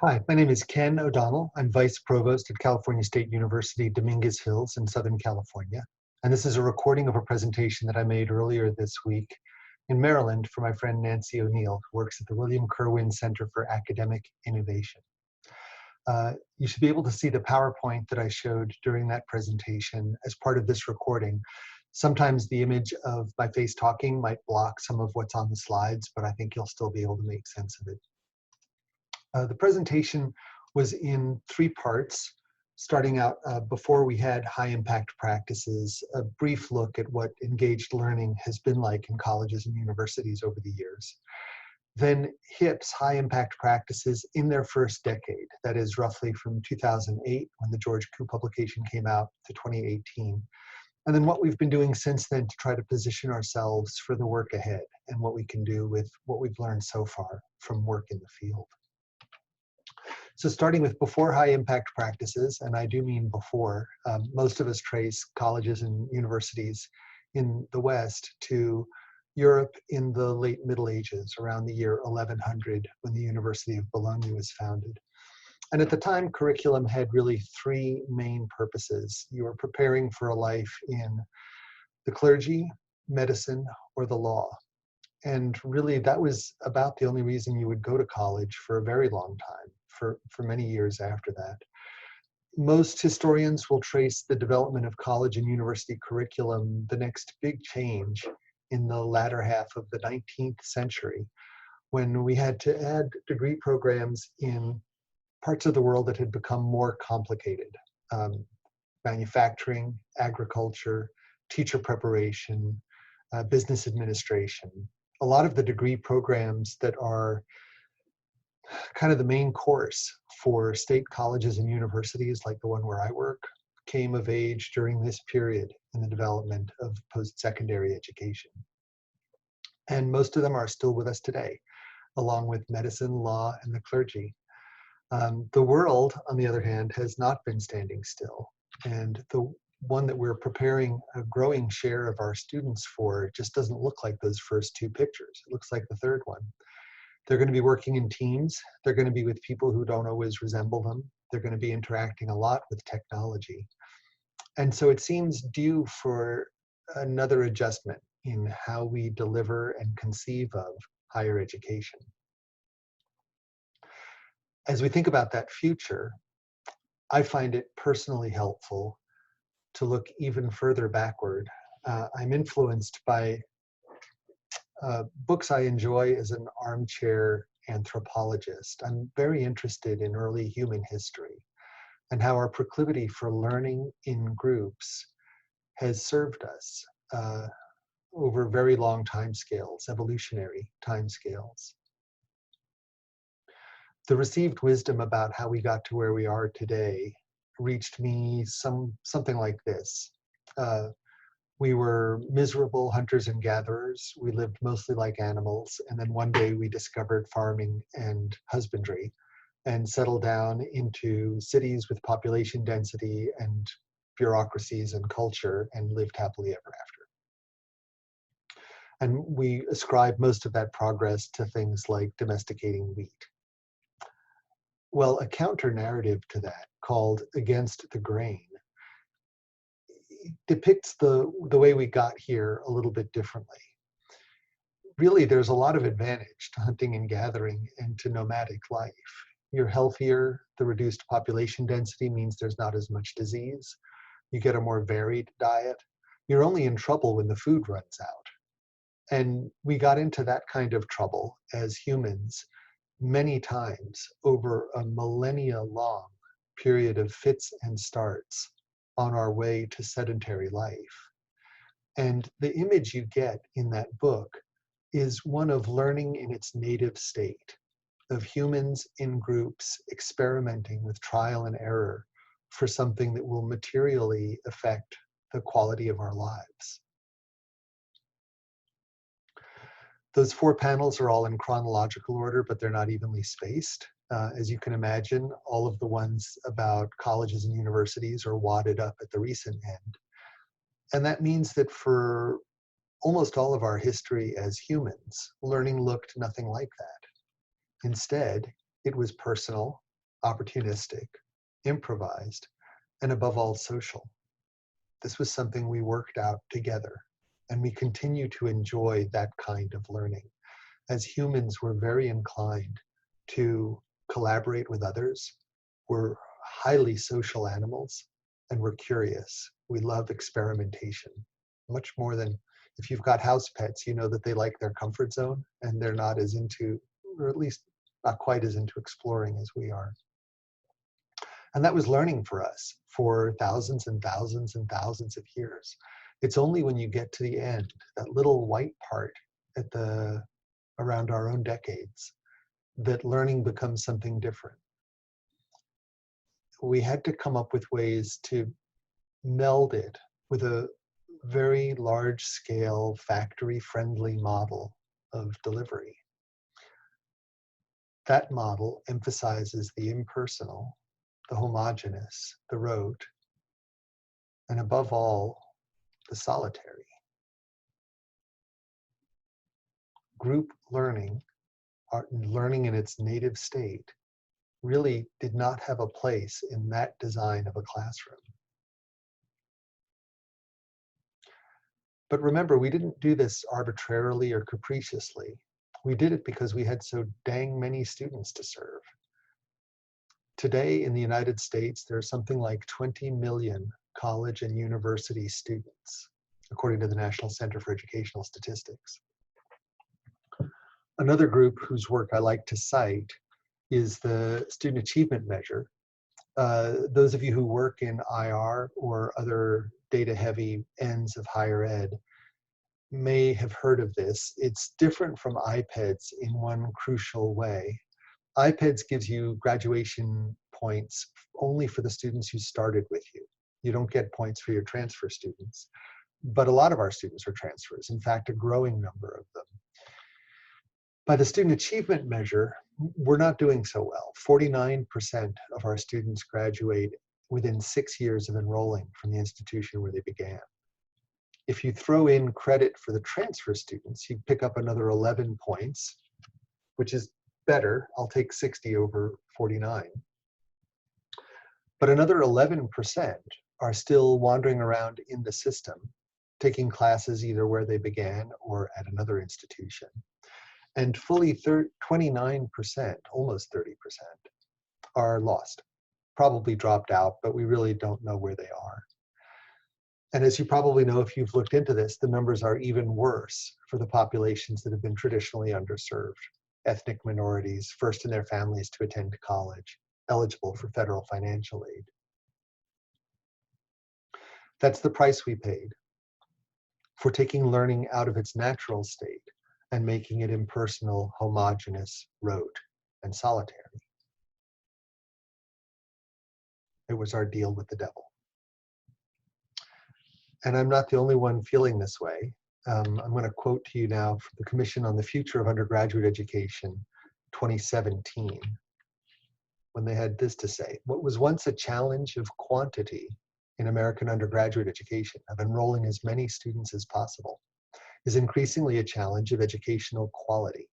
Hi, my name is Ken O'Donnell. I'm Vice Provost at California State University, Dominguez Hills in Southern California. And this is a recording of a presentation that I made earlier this week in Maryland for my friend Nancy O'Neill, who works at the William Kirwin Center for Academic Innovation. You should be able to see the PowerPoint that I showed during that presentation as part of this recording. Sometimes the image of my face talking might block some of what's on the slides, but I think you'll still be able to make sense of it. The presentation was in three parts, starting out before we had high impact practices, a brief look at what engaged learning has been like in colleges and universities over the years. Then HIP's high impact practices in their first decade, that is roughly from 2008 when the George Koo publication came out to 2018. And then what we've been doing since then to try to position ourselves for the work ahead and what we can do with what we've learned so far from work in the field. So starting with before high impact practices, and I do mean before, most of us trace colleges and universities in the West to Europe in the late Middle Ages, around the year 1100, when the University of Bologna was founded. And at the time, curriculum had really three main purposes. You were preparing for a life in the clergy, medicine, or the law. And really, that was about the only reason you would go to college for a very long time, for many years after that. Most historians will trace the development of college and university curriculum, the next big change, in the latter half of the 19th century, when we had to add degree programs in parts of the world that had become more complicated. Manufacturing, agriculture, teacher preparation, business administration. A lot of the degree programs that are kind of the main course for state colleges and universities, like the one where I work, came of age during this period in the development of post-secondary education. And most of them are still with us today, along with medicine, law, and the clergy. The world, on the other hand, has not been standing still. And the one that we're preparing a growing share of our students for just doesn't look like those first two pictures. It looks like the third one. They're going to be working in teams. They're going to be with people who don't always resemble them. They're going to be interacting a lot with technology. And so it seems due for another adjustment in how we deliver and conceive of higher education. As we think about that future, I find it personally helpful to look even further backward. I'm influenced by books I enjoy as an armchair anthropologist. I'm very interested in early human history and how our proclivity for learning in groups has served us over very long timescales, evolutionary timescales. The received wisdom about how we got to where we are today reached me something like this. We were miserable hunters and gatherers. We lived mostly like animals. And then one day we discovered farming and husbandry and settled down into cities with population density and bureaucracies and culture and lived happily ever after. And we ascribe most of that progress to things like domesticating wheat. Well, a counter narrative to that, called Against the Grain, depicts the way we got here a little bit differently. Really, there's a lot of advantage to hunting and gathering and to nomadic life. You're healthier. The reduced population density means there's not as much disease. You get a more varied diet. You're only in trouble when the food runs out. And we got into that kind of trouble as humans many times over a millennia-long period of fits and starts on our way to sedentary life. And the image you get in that book is one of learning in its native state, of humans in groups experimenting with trial and error for something that will materially affect the quality of our lives. Those four panels are all in chronological order, but they're not evenly spaced. As you can imagine, all of the ones about colleges and universities are wadded up at the recent end. And that means that for almost all of our history as humans, learning looked nothing like that. Instead, it was personal, opportunistic, improvised, and above all, social. This was something we worked out together, and we continue to enjoy that kind of learning. As humans, we're very inclined to collaborate with others. We're highly social animals, and we're curious. We love experimentation, much more than if you've got house pets, you know that they like their comfort zone, and they're not as into, or at least not quite as into exploring as we are. And that was learning for us for thousands and thousands and thousands of years. It's only when you get to the end, that little white part at the around our own decades, that learning becomes something different. We had to come up with ways to meld it with a very large scale, factory friendly model of delivery. That model emphasizes the impersonal, the homogeneous, the rote, and above all, the solitary. Group learning, learning in its native state, really did not have a place in that design of a classroom. But remember, we didn't do this arbitrarily or capriciously. We did it because we had so dang many students to serve. Today in the United States, there are something like 20 million college and university students, according to the National Center for Educational Statistics. Another group whose work I like to cite is the Student Achievement Measure. Those of you who work in IR or other data-heavy ends of higher ed may have heard of this. It's different from IPEDS in one crucial way. IPEDS gives you graduation points only for the students who started with you. You don't get points for your transfer students. But a lot of our students are transfers, in fact, a growing number of them. By the Student Achievement Measure, we're not doing so well. 49% of our students graduate within 6 years of enrolling from the institution where they began. If you throw in credit for the transfer students, you pick up another 11 points, which is better. I'll take 60 over 49. But another 11% are still wandering around in the system, taking classes either where they began or at another institution. And fully 29%, almost 30%, are lost, probably dropped out, but we really don't know where they are. And as you probably know, if you've looked into this, the numbers are even worse for the populations that have been traditionally underserved. Ethnic minorities, first in their families to attend college, eligible for federal financial aid. That's the price we paid for taking learning out of its natural state and making it impersonal, homogeneous, rote, and solitary. It was our deal with the devil. And I'm not the only one feeling this way. I'm going to quote to you now from the Commission on the Future of Undergraduate Education, 2017, when they had this to say: what was once a challenge of quantity in American undergraduate education, of enrolling as many students as possible, is increasingly a challenge of educational quality.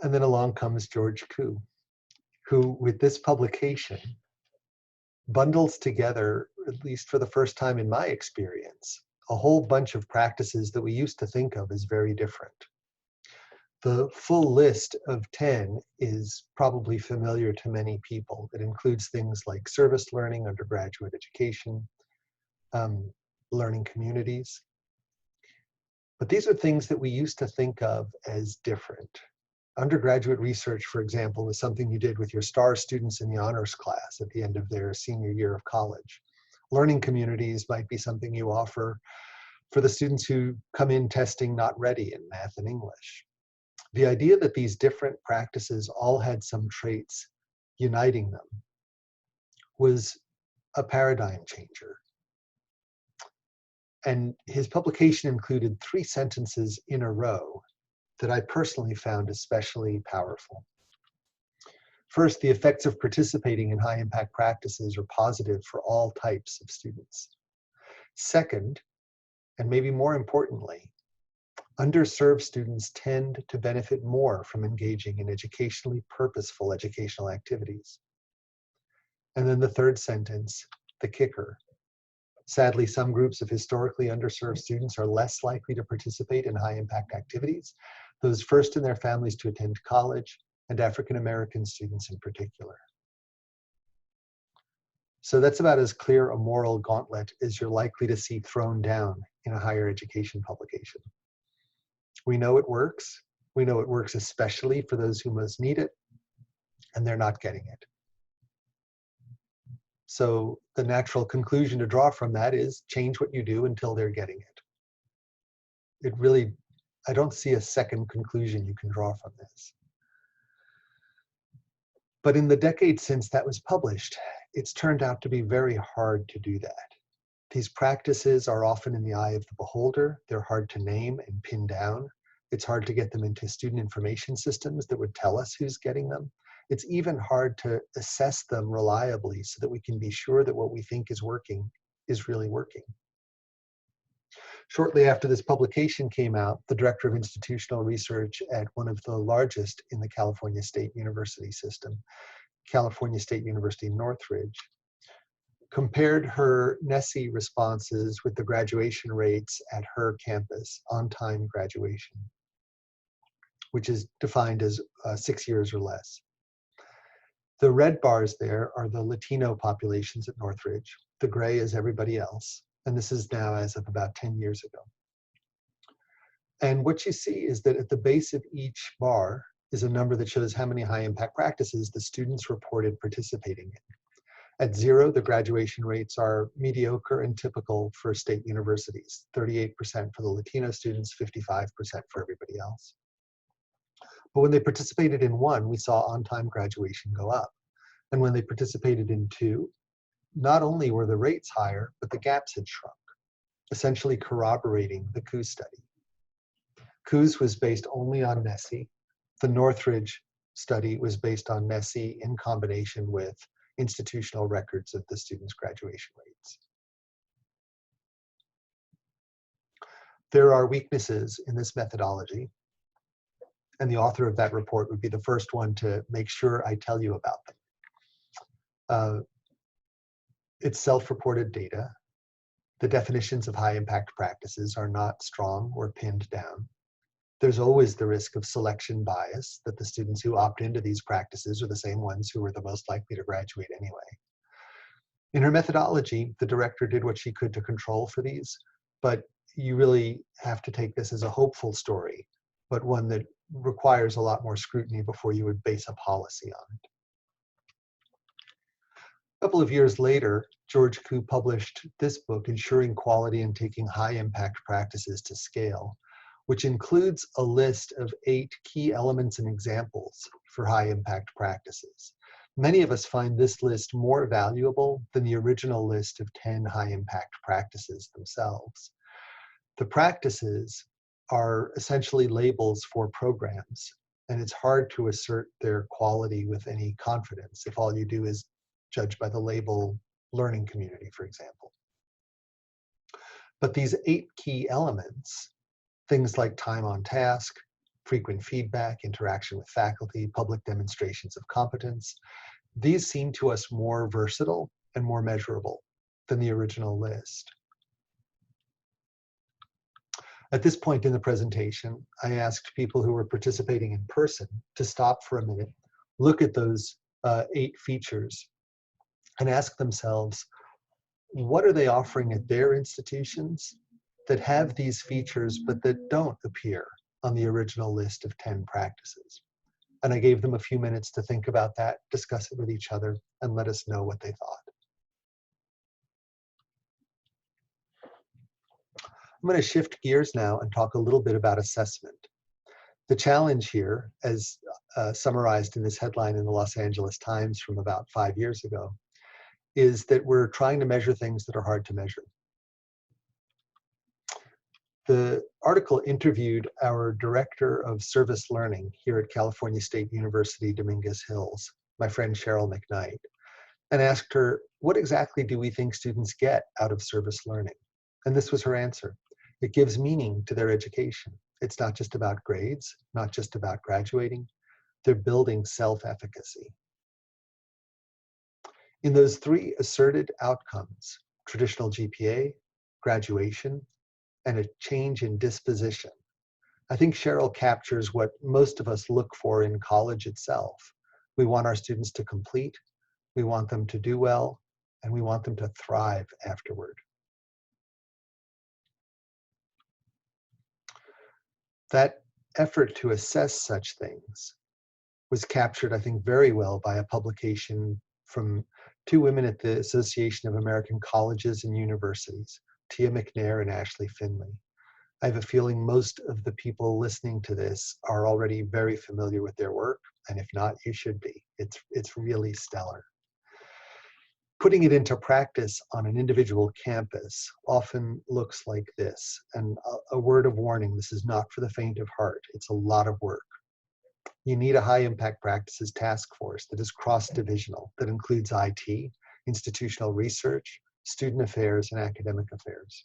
And then along comes George Koo, who with this publication bundles together, at least for the first time in my experience, a whole bunch of practices that we used to think of as very different. The full list of 10 is probably familiar to many people. It includes things like service learning, undergraduate education, learning communities. But these are things that we used to think of as different. Undergraduate research, for example, was something you did with your star students in the honors class at the end of their senior year of college. Learning communities might be something you offer for the students who come in testing not ready in math and English. The idea that these different practices all had some traits uniting them was a paradigm changer. And his publication included 3 sentences in a row that I personally found especially powerful. First, the effects of participating in high impact practices are positive for all types of students. Second, and maybe more importantly, Underserved students tend to benefit more from engaging in educationally purposeful educational activities. And then the third sentence, the kicker. Sadly, some groups of historically underserved students are less likely to participate in high-impact activities, those first in their families to attend college, and African American students in particular. So that's about as clear a moral gauntlet as you're likely to see thrown down in a higher education publication. We know it works. We know it works especially for those who most need it, and they're not getting it. So the natural conclusion to draw from that is change what you do until they're getting it. It really, I don't see a second conclusion you can draw from this. But in the decades since that was published, it's turned out to be very hard to do that. These practices are often in the eye of the beholder. They're hard to name and pin down. It's hard to get them into student information systems that would tell us who's getting them. It's even hard to assess them reliably so that we can be sure that what we think is working is really working. Shortly after this publication came out, the director of institutional research at one of the largest in the California State University system, California State University Northridge, compared her NESI responses with the graduation rates at her campus, on-time graduation, which is defined as 6 years or less. The red bars there are the Latino populations at Northridge. The gray is everybody else. And this is now as of about 10 years ago. And what you see is that at the base of each bar is a number that shows how many high impact practices the students reported participating in. At 0, the graduation rates are mediocre and typical for state universities, 38% for the Latino students, 55% for everybody else. But when they participated in 1, we saw on-time graduation go up. And when they participated in 2, not only were the rates higher, but the gaps had shrunk, essentially corroborating the KOD study. KOD was based only on NESI. The Northridge study was based on NESI in combination with institutional records of the students' graduation rates. There are weaknesses in this methodology, and the author of that report would be the first one to make sure I tell you about them. It's self-reported data. The definitions of high-impact practices are not strong or pinned down. There's always the risk of selection bias, that the students who opt into these practices are the same ones who are the most likely to graduate anyway. In her methodology, the director did what she could to control for these, but you really have to take this as a hopeful story, but one that requires a lot more scrutiny before you would base a policy on it. A couple of years later, George Koo published this book, Ensuring Quality and Taking High Impact Practices to Scale, which includes a list of 8 key elements and examples for high impact practices. Many of us find this list more valuable than the original list of 10 high impact practices themselves. The practices are essentially labels for programs, and it's hard to assert their quality with any confidence if all you do is judge by the label learning community, for example. But these 8 key elements, things like time on task, frequent feedback, interaction with faculty, public demonstrations of competence, these seem to us more versatile and more measurable than the original list. At this point in the presentation, I asked people who were participating in person to stop for a minute, look at those 8 features, and ask themselves, what are they offering at their institutions that have these features but that don't appear on the original list of 10 practices? And I gave them a few minutes to think about that, discuss it with each other, and let us know what they thought. I'm going to shift gears now and talk a little bit about assessment. The challenge here, as summarized in this headline in the Los Angeles Times from about 5 years ago, is that we're trying to measure things that are hard to measure. The article interviewed our director of service learning here at California State University, Dominguez Hills, my friend Cheryl McKnight, and asked her, what exactly do we think students get out of service learning? And this was her answer. It gives meaning to their education. It's not just about grades, not just about graduating. They're building self-efficacy. In those three asserted outcomes, traditional GPA, graduation, and a change in disposition, I think Cheryl captures what most of us look for in college itself. We want our students to complete, we want them to do well, and we want them to thrive afterward. That effort to assess such things was captured, I think, very well by a publication from two women at the Association of American Colleges and Universities, Tia McNair and Ashley Finley. I have a feeling most of the people listening to this are already very familiar with their work, and if not, you should be. It's really stellar. Putting it into practice on an individual campus often looks like this. And a word of warning, this is not for the faint of heart. It's a lot of work. You need a high impact practices task force that is cross-divisional, that includes IT, institutional research, student affairs, and academic affairs.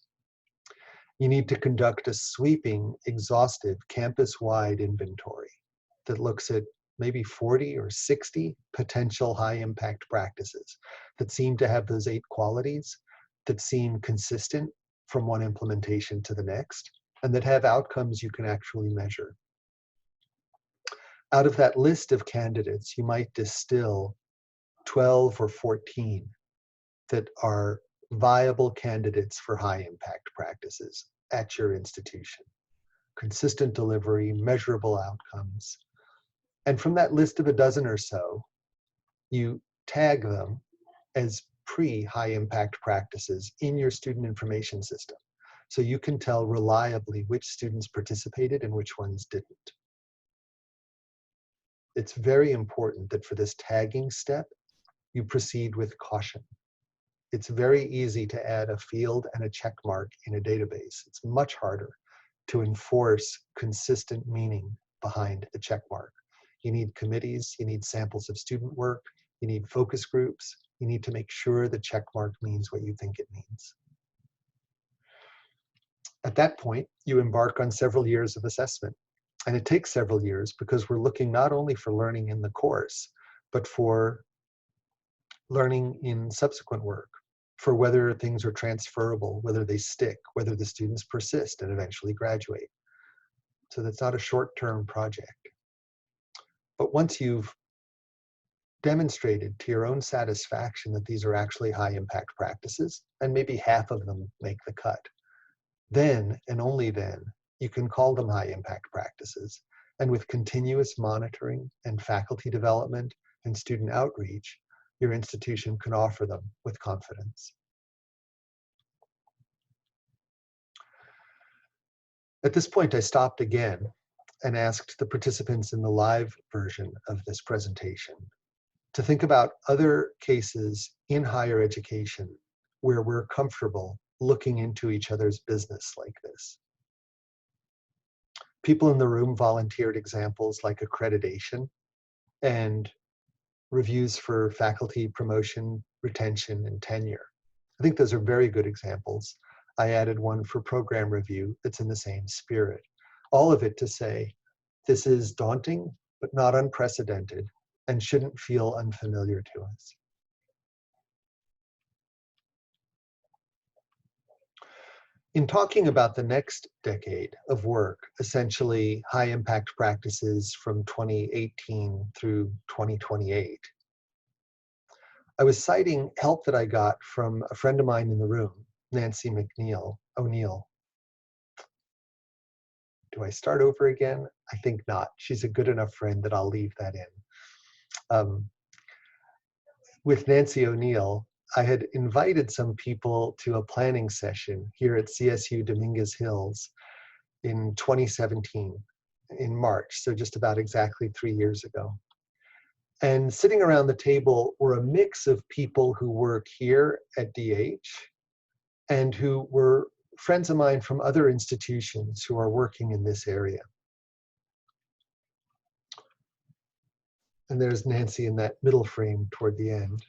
You need to conduct a sweeping, exhaustive, campus-wide inventory that looks at maybe 40 or 60 potential high-impact practices that seem to have those 8 qualities, that seem consistent from one implementation to the next, and that have outcomes you can actually measure. Out of that list of candidates, you might distill 12 or 14 that are viable candidates for high-impact practices at your institution. Consistent delivery, measurable outcomes. And from that list of a dozen or so, you tag them as pre-high impact practices in your student information system. So you can tell reliably which students participated and which ones didn't. It's very important that for this tagging step, you proceed with caution. It's very easy to add a field and a check mark in a database. It's much harder to enforce consistent meaning behind the check mark. You need committees, you need samples of student work, you need focus groups, you need to make sure the check mark means what you think it means. At that point, you embark on several years of assessment. And it takes several years because we're looking not only for learning in the course, but for learning in subsequent work, for whether things are transferable, whether they stick, whether the students persist and eventually graduate. So that's not a short-term project. But once you've demonstrated to your own satisfaction that these are actually high-impact practices, and maybe half of them make the cut, then and only then you can call them high-impact practices. And with continuous monitoring and faculty development and student outreach, your institution can offer them with confidence. At this point, I stopped again and asked the participants in the live version of this presentation to think about other cases in higher education where we're comfortable looking into each other's business like this. People in the room volunteered examples like accreditation and reviews for faculty promotion, retention, and tenure. I think those are very good examples. I added one for program review that's in the same spirit. All of it to say, this is daunting, but not unprecedented, and shouldn't feel unfamiliar to us. In talking about the next decade of work, essentially high impact practices from 2018 through 2028, I was citing help that I got from a friend of mine in the room, Nancy O'Neill. Do I start over again? I think not. She's a good enough friend that I'll leave that in. With Nancy O'Neill, I had invited some people to a planning session here at CSU Dominguez Hills in 2017, in March, so just about exactly 3 years ago. And sitting around the table were a mix of people who work here at DH and who were friends of mine from other institutions who are working in this area. And there's Nancy in that middle frame toward the end.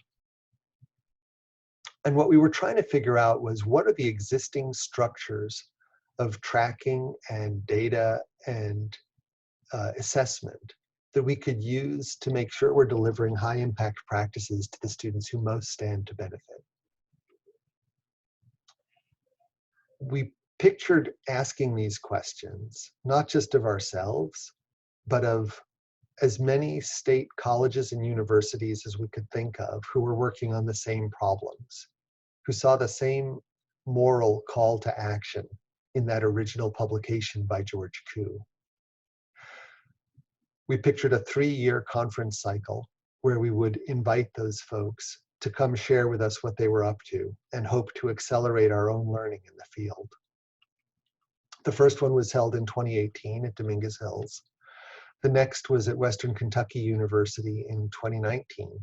And what we were trying to figure out was, what are the existing structures of tracking and data and assessment that we could use to make sure we're delivering high impact practices to the students who most stand to benefit. We pictured asking these questions, not just of ourselves, but of as many state colleges and universities as we could think of who were working on the same problems, who saw the same moral call to action in that original publication by George Koo. We pictured a 3-year conference cycle where we would invite those folks to come share with us what they were up to and hope to accelerate our own learning in the field. The first one was held in 2018 at Dominguez Hills. The next was at Western Kentucky University in 2019.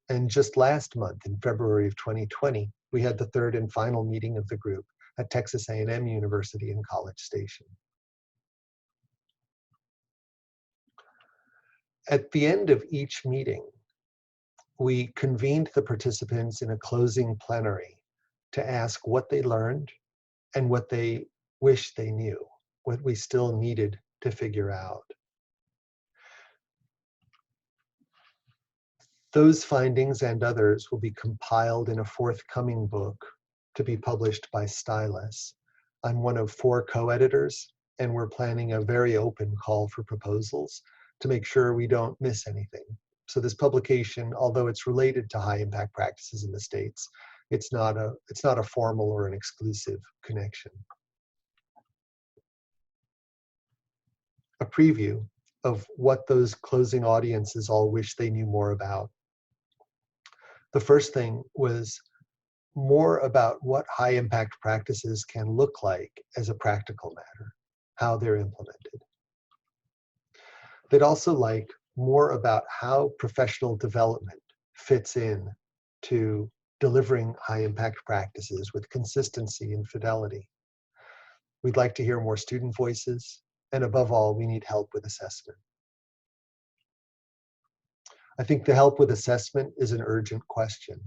And just last month, in February of 2020, we had the third and final meeting of the group at Texas A&M University in College Station. At the end of each meeting, we convened the participants in a closing plenary to ask what they learned and what they wished they knew, what we still needed to figure out. Those findings and others will be compiled in a forthcoming book to be published by Stylus. I'm one of 4 co-editors, and we're planning a very open call for proposals to make sure we don't miss anything. So this publication, although it's related to high impact practices in the States, it's not a formal or an exclusive connection. A preview of what those closing audiences all wish they knew more about. The first thing was more about what high impact practices can look like as a practical matter, how they're implemented. They'd also like more about how professional development fits in to delivering high impact practices with consistency and fidelity. We'd like to hear more student voices, and above all, we need help with assessment. I think the help with assessment is an urgent question.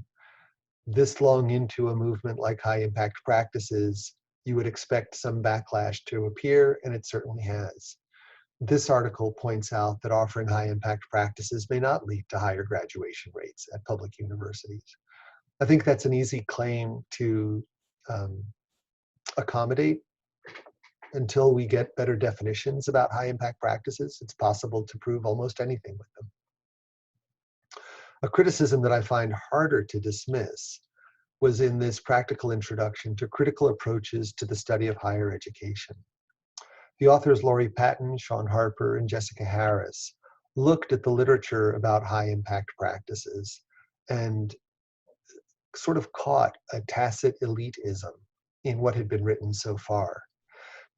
This long into a movement like high impact practices, you would expect some backlash to appear, and it certainly has. This article points out that offering high impact practices may not lead to higher graduation rates at public universities. I think that's an easy claim to accommodate. Until we get better definitions about high impact practices, it's possible to prove almost anything with them. A criticism that I find harder to dismiss was in this practical introduction to critical approaches to the study of higher education. The authors Laurie Patton, Sean Harper, and Jessica Harris looked at the literature about high impact practices and sort of caught a tacit elitism in what had been written so far.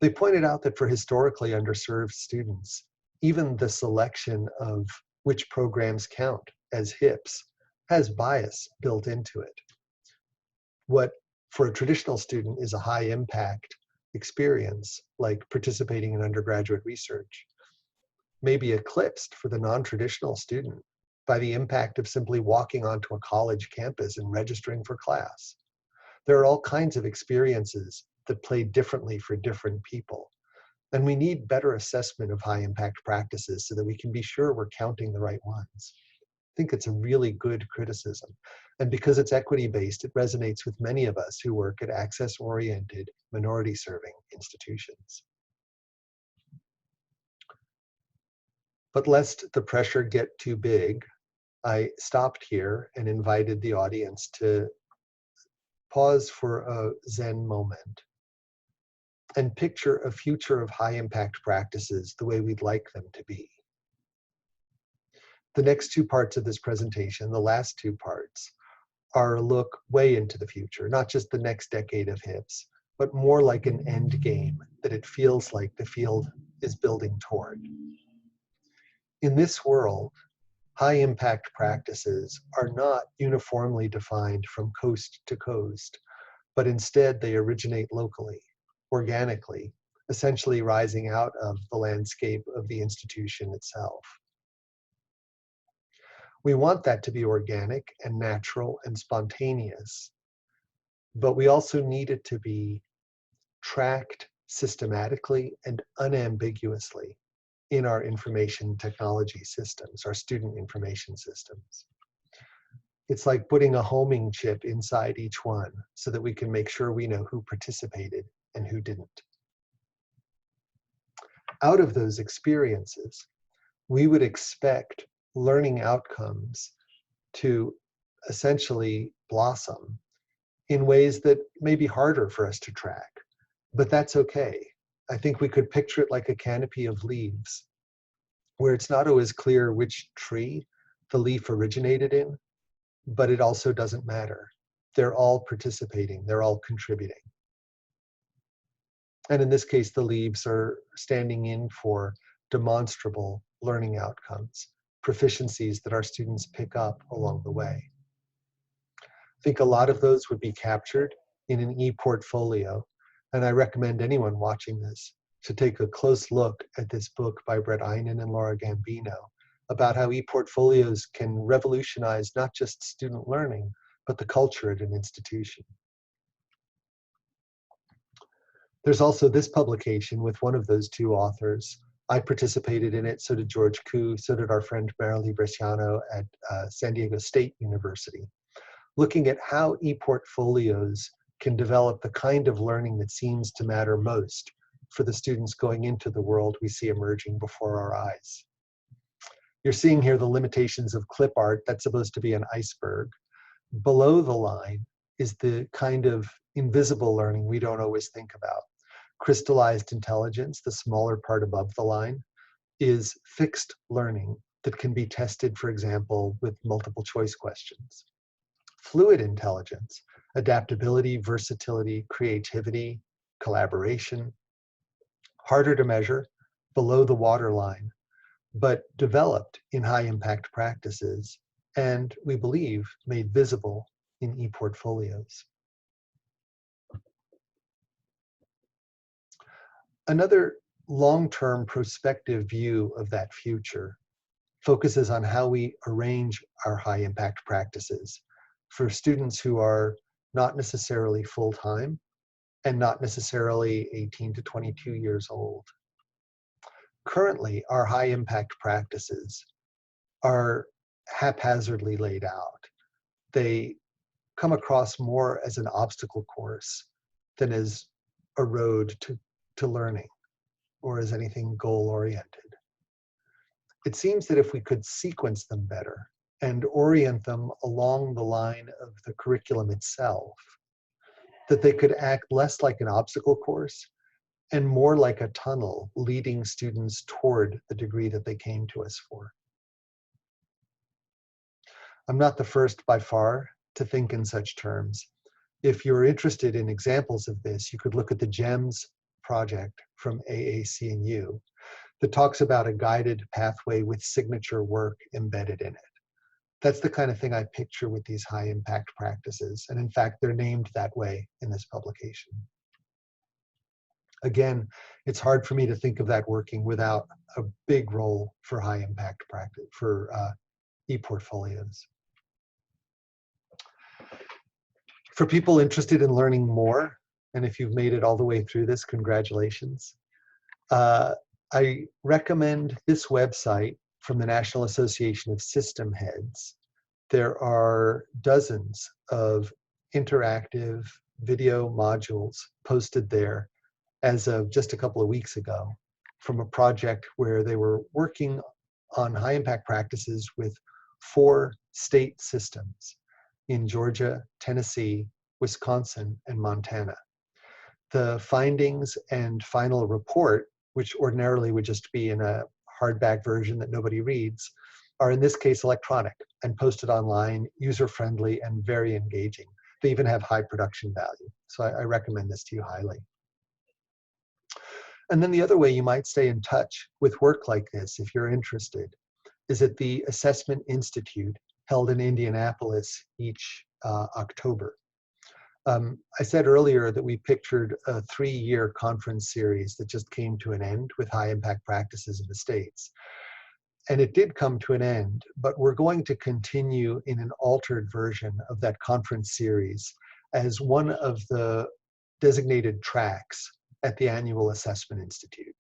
They pointed out that for historically underserved students, even the selection of which programs count as HIPs has bias built into it. What for a traditional student is a high impact experience, like participating in undergraduate research, may be eclipsed for the non-traditional student by the impact of simply walking onto a college campus and registering for class. There are all kinds of experiences that play differently for different people. And we need better assessment of high impact practices so that we can be sure we're counting the right ones. I think it's a really good criticism. And because it's equity-based, it resonates with many of us who work at access-oriented, minority-serving institutions. But lest the pressure get too big, I stopped here and invited the audience to pause for a Zen moment and picture a future of high impact practices the way we'd like them to be. The next 2 parts of this presentation, the last 2 parts, are a look way into the future, not just the next decade of HIPs, but more like an end game that it feels like the field is building toward. In this world, high impact practices are not uniformly defined from coast to coast, but instead they originate locally, organically, essentially rising out of the landscape of the institution itself. We want that to be organic and natural and spontaneous, but we also need it to be tracked systematically and unambiguously in our information technology systems, our student information systems. It's like putting a homing chip inside each one so that we can make sure we know who participated and who didn't. Out of those experiences, we would expect learning outcomes to essentially blossom in ways that may be harder for us to track, but that's okay. I think we could picture it like a canopy of leaves, where it's not always clear which tree the leaf originated in, but it also doesn't matter. They're all participating, they're all contributing. And in this case, the leaves are standing in for demonstrable learning outcomes, proficiencies that our students pick up along the way. I think a lot of those would be captured in an e-portfolio, and I recommend anyone watching this to take a close look at this book by Brett Einen and Laura Gambino about how e-portfolios can revolutionize not just student learning, but the culture at an institution. There's also this publication with one of those two authors. I participated in it, so did George Koo, so did our friend Marilee Bresciano at San Diego State University, looking at how e-portfolios can develop the kind of learning that seems to matter most for the students going into the world we see emerging before our eyes. You're seeing here the limitations of clip art. That's supposed to be an iceberg. Below the line is the kind of invisible learning we don't always think about. Crystallized intelligence, the smaller part above the line, is fixed learning that can be tested, for example, with multiple choice questions. Fluid intelligence, adaptability, versatility, creativity, collaboration, harder to measure, below the waterline, but developed in high impact practices, and we believe made visible in e-portfolios. Another long-term prospective view of that future focuses on how we arrange our high impact practices for students who are not necessarily full-time and not necessarily 18 to 22 years old. Currently, our high impact practices are haphazardly laid out. They come across more as an obstacle course than as a road to learning or as anything goal-oriented. It seems that if we could sequence them better and orient them along the line of the curriculum itself, that they could act less like an obstacle course and more like a tunnel leading students toward the degree that they came to us for. I'm not the first by far to think in such terms. If you're interested in examples of this, you could look at the GEMS project from AAC&U that talks about a guided pathway with signature work embedded in it. That's the kind of thing I picture with these high impact practices. And in fact, they're named that way in this publication. Again, it's hard for me to think of that working without a big role for high impact practice, for e-portfolios. For people interested in learning more, and if you've made it all the way through this, congratulations. I recommend this website from the National Association of System Heads. There are dozens of interactive video modules posted there as of just a couple of weeks ago from a project where they were working on high impact practices with 4 state systems in Georgia, Tennessee, Wisconsin, and Montana. The findings and final report, which ordinarily would just be in a hardback version that nobody reads, are in this case electronic and posted online, user-friendly, and very engaging. They even have high production value. So I recommend this to you highly. And then the other way you might stay in touch with work like this, if you're interested, is at the Assessment Institute held in Indianapolis each October. I said earlier that we pictured a 3-year conference series that just came to an end with high impact practices in the States. And it did come to an end, but we're going to continue in an altered version of that conference series as one of the designated tracks at the Annual Assessment Institute.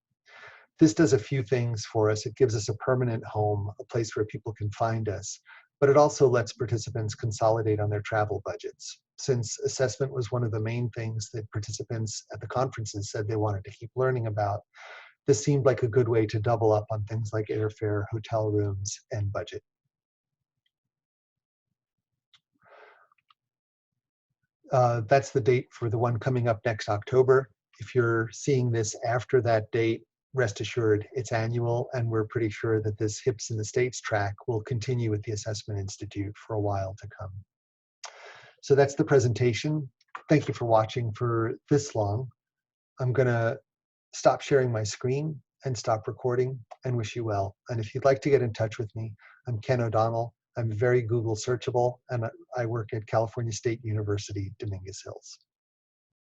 This does a few things for us. It gives us a permanent home, a place where people can find us, but it also lets participants consolidate on their travel budgets. Since assessment was one of the main things that participants at the conferences said they wanted to keep learning about, this seemed like a good way to double up on things like airfare, hotel rooms, and budget. That's the date for the one coming up next October. If you're seeing this after that date, rest assured it's annual, and we're pretty sure that this HIPS in the States track will continue with the Assessment Institute for a while to come. So that's the presentation. Thank you for watching for this long. I'm gonna stop sharing my screen and stop recording and wish you well. And if you'd like to get in touch with me, I'm Ken O'Donnell. I'm very Google searchable, and I work at California State University, Dominguez Hills.